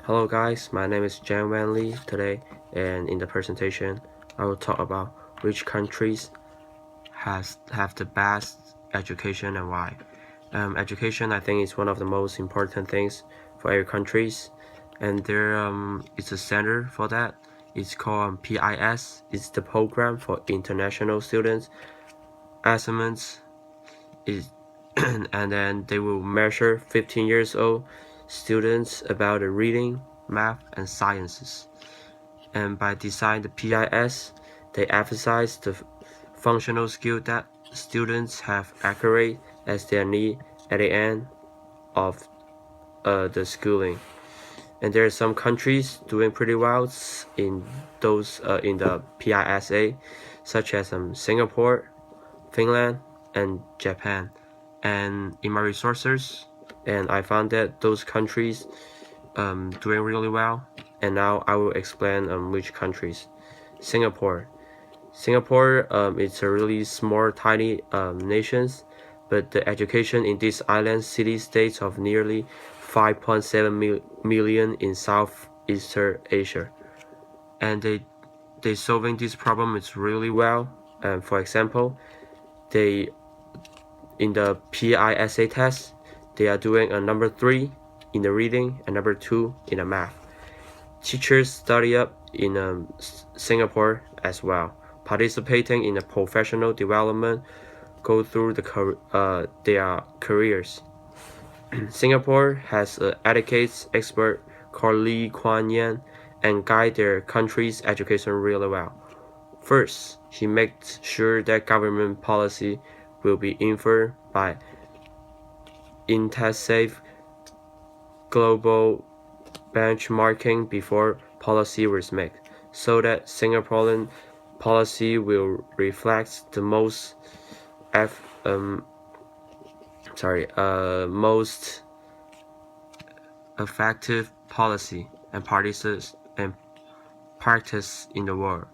Hello guys, my name is Jan Wan Lee today, and in the presentation I will talk about which countries have the best education and why. Education, I think, is one of the most important things for every countries, and there is a center for that. It's called PIS. It's the program for international students assessments. Is and then they will measure 15 years old students about the reading, math, and sciences. And by designing the PIS, they emphasize the functional skill that students have accurate as their need at the end of the schooling. And there are some countries doing pretty well in those in the PISA, such as Singapore, Finland, and Japan. And in my resources, and I found that those countries doing really well. And now I will explain which countries. Singapore. Singapore it's a really small, tiny nations, but the education in this island city-states of nearly 5.7 million in Southeastern Asia, and they solving this problem is really well. And for example, they in the PISA test, they are doing a number 3 in the reading and number 2 in the math. Teachers study up in Singapore as well, participating in the professional development, go through their careers. Singapore has an etiquette expert called Lee Kuan Yew and guide their country's education really well. First, he makes sure that government policy will be informed by intensive global benchmarking before policy was made, so that Singaporean policy will reflect the most effective policy and practice in the world.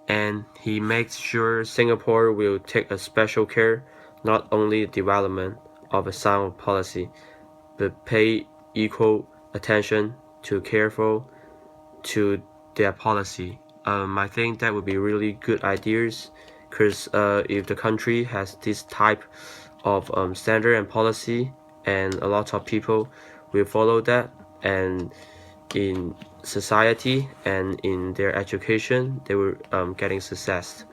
And he makes sure Singapore will take a special care not only development of a sound policy, but pay equal attention to careful to their policy. I think that would be really good ideas, because if the country has this type of standard and policy, and a lot of people will follow that, and in society and in their education, they will getting success.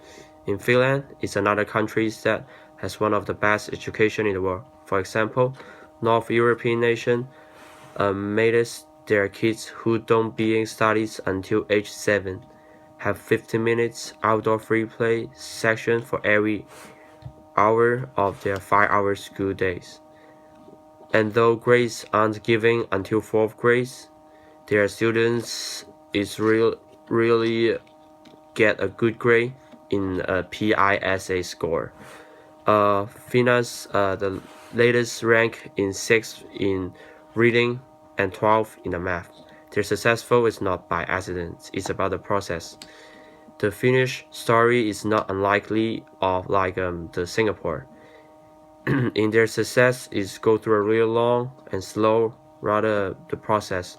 In Finland, it's another country that has one of the best education in the world. For example, North European nation made their kids who don't begin studies until age 7 have 15 minutes outdoor free play section for every hour of their 5-hour school days. And though grades aren't given until 4th grade, their students is really get a good grade in a PISA score. Finland's the latest rank in 6th in reading and 12th in the math. Their successful is not by accident, it's about the process. The Finnish story is not unlikely of like the Singapore. In their success is go through a real long and slow, rather the process,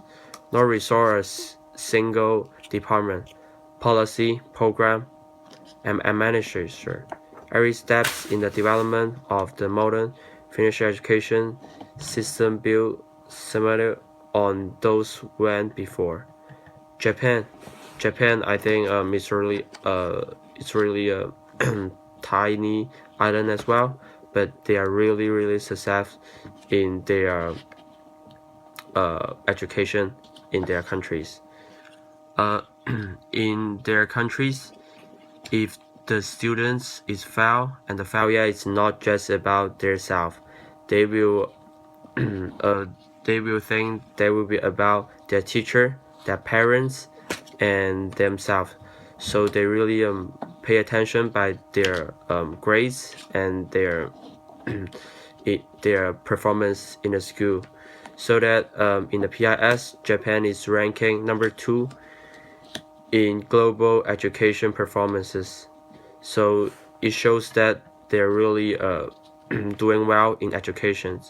not resort a single department, policy, program, and administration. Every step in the development of the modern Finnish education system built similar on those went before. Japan, I think it's really a tiny island as well, but they are really successful in their education in their countries. In their countries, if the students is fail, and the failure is not just about their self, they will think they will be about their teacher, their parents, and themselves. So they really pay attention by their grades and their their performance in the school. So that in the PIS, Japan is ranking number 2 in global education performances. So it shows that they're really doing well in education.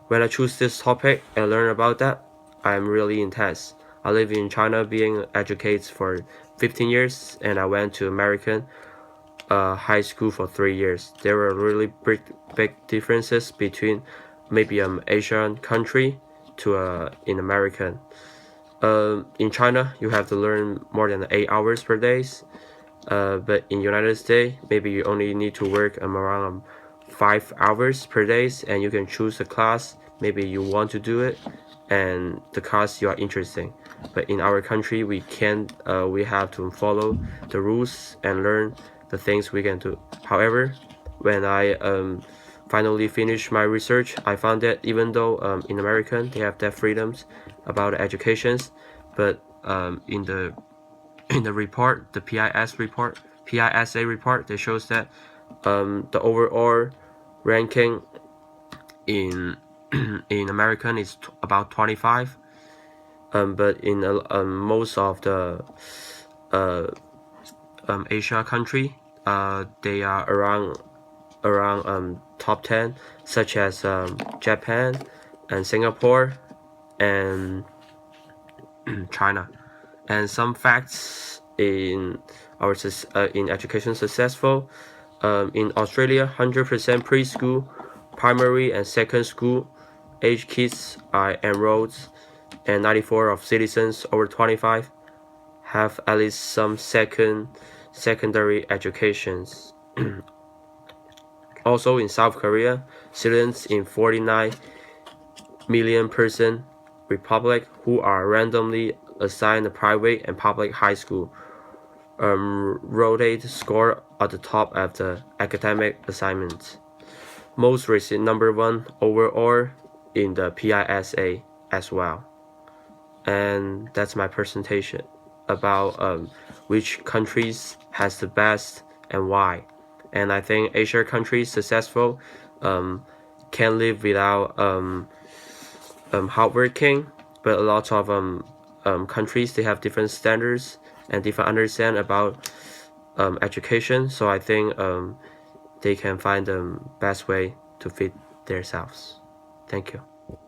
When I choose this topic and learn about that, I'm really intense. I live in China, being educated for 15 years, and I went to American high school for 3 years. There were really big differences between maybe Asian country to in American. In China, you have to learn more than 8 hours per day. But in United States, maybe you only need to work around 5 hours per day, and you can choose a class. Maybe you want to do it, and the class you are interested in. But in our country, we can't. We have to follow the rules and learn the things we can do. However, when I finally finished my research, I found that even though in America they have that freedoms about educations, but in the report, the PISA report, that shows that the overall ranking in in American is about 25, but in most of the Asia country, they are around top 10, such as Japan and Singapore and China. And some facts in our in education successful. In Australia, 100% preschool, primary and second school age kids are enrolled, and 94% of citizens over 25 have at least some secondary educations. Also in South Korea, students in 49 million person republic who are randomly assigned a private and public high school rotate score at the top of the academic assignments. Most recent #1 overall in the PISA as well. And that's my presentation about which countries has the best and why. And I think Asia countries successful can live without hardworking, but a lot of countries, they have different standards and different understand about education. So I think they can find the best way to fit themselves. Thank you.